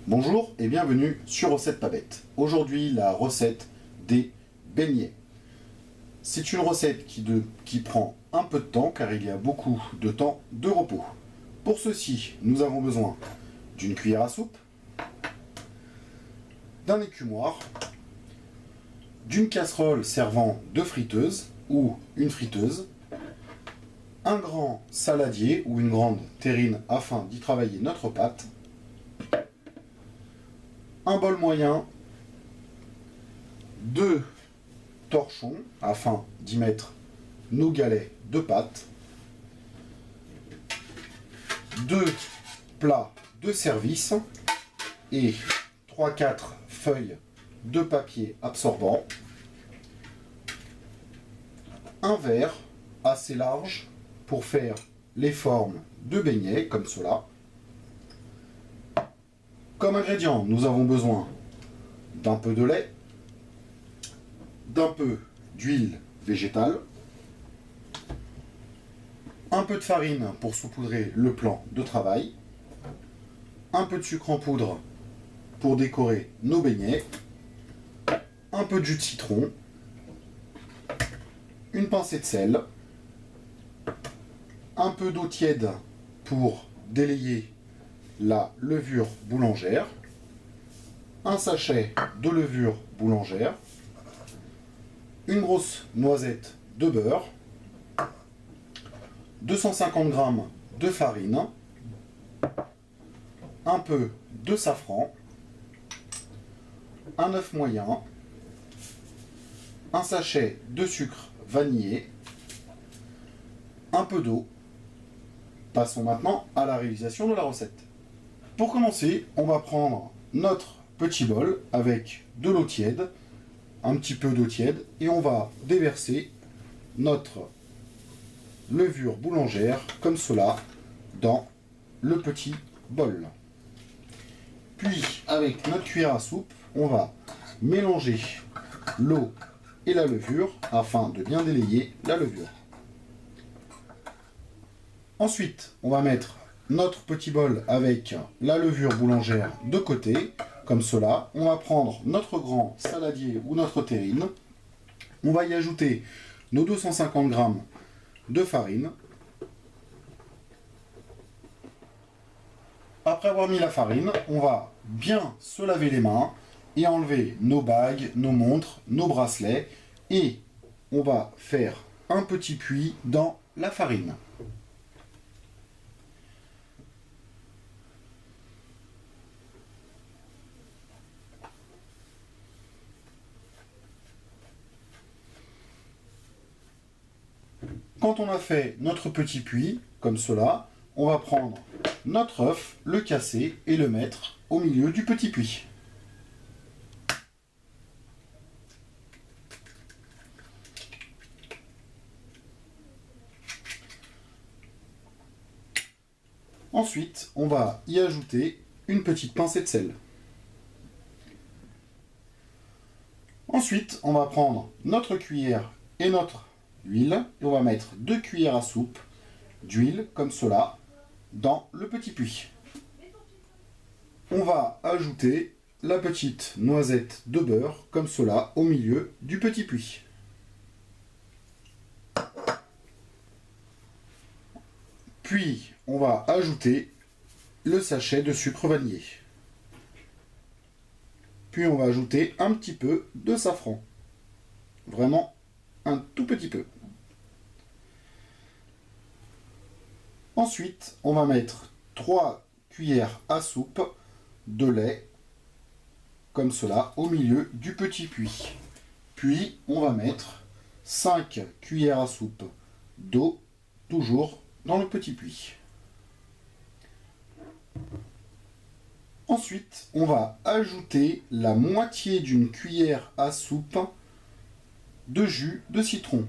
Bonjour et bienvenue sur Recette Pas Bête. Aujourd'hui, la recette des beignets. C'est une recette qui prend un peu de temps car il y a beaucoup de temps de repos. Pour ceci, nous avons besoin d'une cuillère à soupe, d'un écumoire, d'une casserole servant de friteuse ou une friteuse, un grand saladier ou une grande terrine afin d'y travailler notre pâte, un bol moyen, 2 torchons afin d'y mettre nos galets de pâte, 2 plats de service et 3-4 feuilles de papier absorbant, un verre assez large pour faire les formes de beignets comme cela. Comme ingrédients, nous avons besoin d'un peu de lait, d'un peu d'huile végétale, un peu de farine pour saupoudrer le plan de travail, un peu de sucre en poudre pour décorer nos beignets, un peu de jus de citron, une pincée de sel, un peu d'eau tiède pour délayer la levure boulangère, un sachet de levure boulangère, une grosse noisette de beurre, 250 g de farine, un peu de safran, un œuf moyen, un sachet de sucre vanillé, un peu d'eau. Passons maintenant à la réalisation de la recette. Pour commencer, on va prendre notre petit bol avec de l'eau tiède, un petit peu d'eau tiède, et on va déverser notre levure boulangère comme cela dans le petit bol. Puis, avec notre cuillère à soupe, on va mélanger l'eau et la levure afin de bien délayer la levure. Ensuite, on va mettre notre petit bol avec la levure boulangère de côté, comme cela. On va prendre notre grand saladier ou notre terrine. On va y ajouter nos 250 g de farine. Après avoir mis la farine, on va bien se laver les mains et enlever nos bagues, nos montres, nos bracelets. Et on va faire un petit puits dans la farine. Quand on a fait notre petit puits, comme cela, on va prendre notre œuf, le casser et le mettre au milieu du petit puits. Ensuite, on va y ajouter une petite pincée de sel. Ensuite, on va prendre notre cuillère et notre huile et on va mettre 2 cuillères à soupe d'huile comme cela dans le petit puits. On va ajouter la petite noisette de beurre comme cela au milieu du petit puits. Puis on va ajouter le sachet de sucre vanillé. Puis on va ajouter un petit peu de safran. Vraiment un tout petit peu. Ensuite, on va mettre 3 cuillères à soupe de lait, comme cela, au milieu du petit puits. Puis, on va mettre 5 cuillères à soupe d'eau, toujours dans le petit puits. Ensuite, on va ajouter la moitié d'une cuillère à soupe de jus de citron.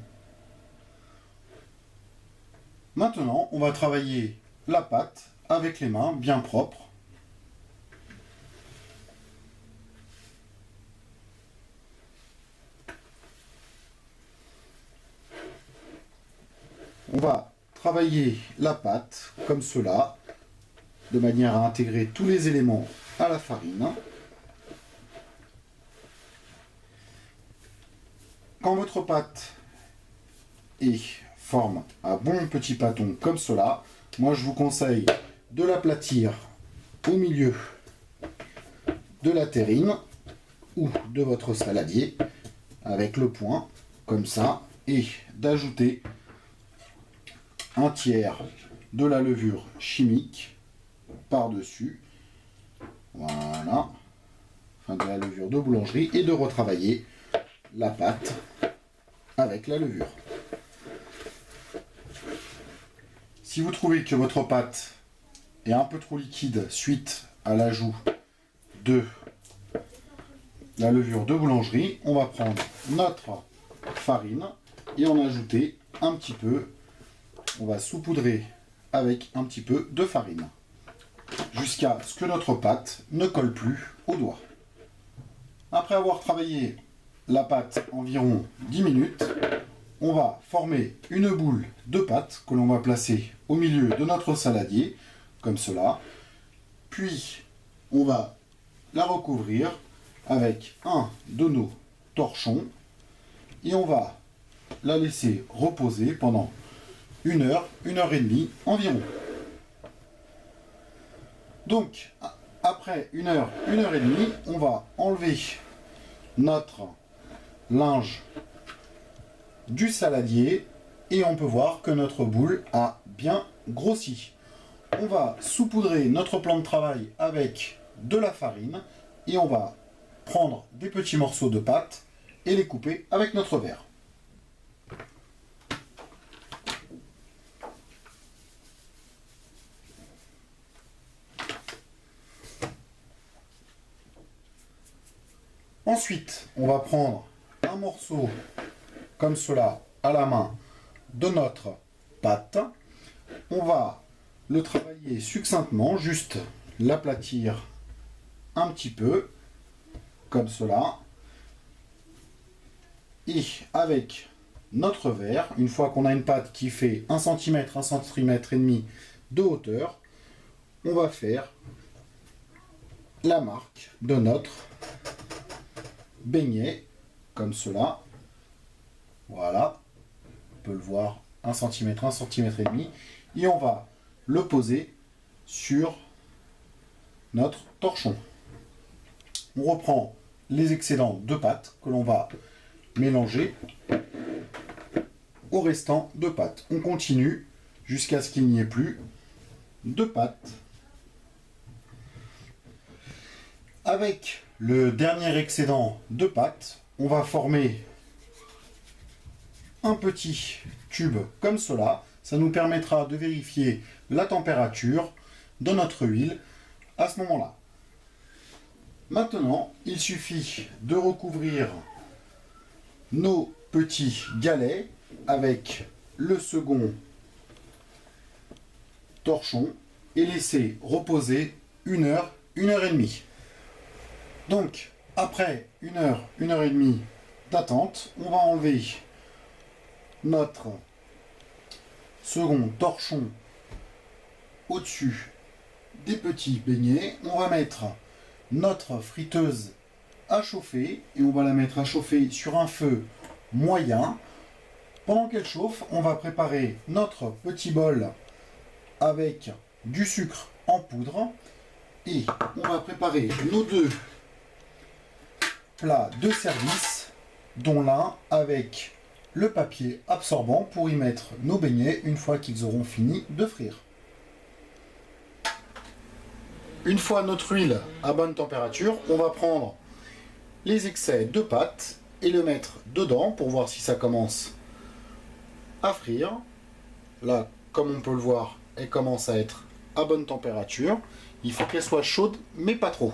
Maintenant, on va travailler la pâte avec les mains bien propres. On va travailler la pâte comme cela, de manière à intégrer tous les éléments à la farine. Quand votre pâte forme un bon petit pâton comme cela, moi je vous conseille de l'aplatir au milieu de la terrine ou de votre saladier avec le poing comme ça et d'ajouter un tiers de la levure chimique par-dessus, voilà, enfin de la levure de boulangerie, et de retravailler la pâte avec la levure. Si vous trouvez que votre pâte est un peu trop liquide suite à l'ajout de la levure de boulangerie, on va prendre notre farine et en ajouter un petit peu. On va saupoudrer avec un petit peu de farine jusqu'à ce que notre pâte ne colle plus au doigt. Après avoir travaillé la pâte environ 10 minutes, on va former une boule de pâte que l'on va placer au milieu de notre saladier, comme cela. Puis, on va la recouvrir avec un de nos torchons et on va la laisser reposer pendant 1 heure, 1 heure et demie environ. Donc, après 1 heure, 1 heure et demie, on va enlever notre linge du saladier et on peut voir que notre boule a bien grossi. On va saupoudrer notre plan de travail avec de la farine et on va prendre des petits morceaux de pâte et les couper avec notre verre. Ensuite, on va prendre un morceau comme cela à la main de notre pâte. On va le travailler succinctement, juste l'aplatir un petit peu, comme cela. Et avec notre verre, une fois qu'on a une pâte qui fait 1 cm, 1 cm et demi de hauteur, on va faire la marque de notre beignet, comme cela. Voilà, on peut le voir, 1 cm, 1 cm et demi. Et on va le poser sur notre torchon. On reprend les excédents de pâte que l'on va mélanger au restant de pâte. On continue jusqu'à ce qu'il n'y ait plus de pâte. Avec le dernier excédent de pâte, on va former un petit tube comme cela. Ça nous permettra de vérifier la température de notre huile à ce moment-là. Maintenant, il suffit de recouvrir nos petits galets avec le second torchon et laisser reposer 1 heure, 1 heure et demie. Donc, après 1 heure, 1 heure et demie d'attente, on va enlever notre second torchon au-dessus des petits beignets. On va mettre notre friteuse à chauffer et on va la mettre à chauffer sur un feu moyen. Pendant qu'elle chauffe, on va préparer notre petit bol avec du sucre en poudre et on va préparer nos 2 plats de service, dont l'un avec le papier absorbant pour y mettre nos beignets une fois qu'ils auront fini de frire. Une fois notre huile à bonne température, on va prendre les excès de pâte et le mettre dedans pour voir si ça commence à frire. Là, comme on peut le voir, elle commence à être à bonne température. Il faut qu'elle soit chaude, mais pas trop.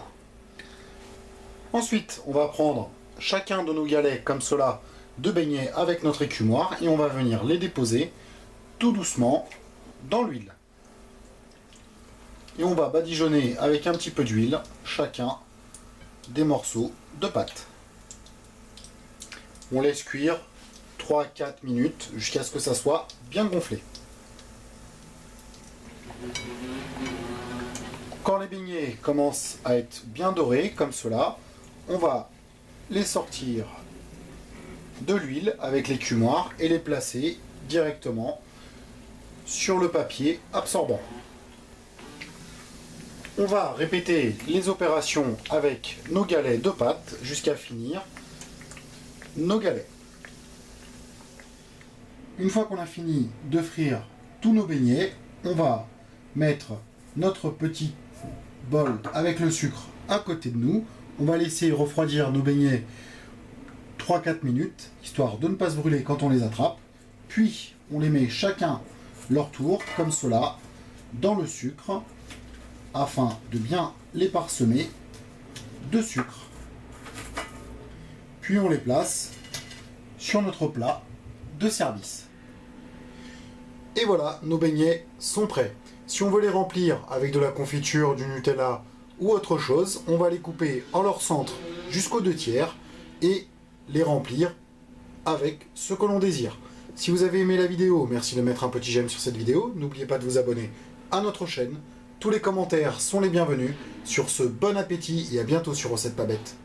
Ensuite, on va prendre chacun de nos galets comme cela de beignets avec notre écumoire et on va venir les déposer tout doucement dans l'huile. Et on va badigeonner avec un petit peu d'huile chacun des morceaux de pâte. On laisse cuire 3-4 minutes jusqu'à ce que ça soit bien gonflé. Quand les beignets commencent à être bien dorés, comme cela, on va les sortir de l'huile avec l'écumoire et les placer directement sur le papier absorbant. On va répéter les opérations avec nos galets de pâte jusqu'à finir nos galets. Une fois qu'on a fini de frire tous nos beignets, on va mettre notre petit bol avec le sucre à côté de nous. On va laisser refroidir nos beignets 3-4 minutes, histoire de ne pas se brûler quand on les attrape. Puis on les met chacun leur tour, comme cela, dans le sucre, afin de bien les parsemer de sucre. Puis on les place sur notre plat de service. Et voilà, nos beignets sont prêts. Si on veut les remplir avec de la confiture, du Nutella ou autre chose, on va les couper en leur centre jusqu'aux 2/3 et les remplir avec ce que l'on désire. Si vous avez aimé la vidéo, merci de mettre un petit j'aime sur cette vidéo. N'oubliez pas de vous abonner à notre chaîne. Tous les commentaires sont les bienvenus. Sur ce, bon appétit et à bientôt sur Recettes pas bêtes.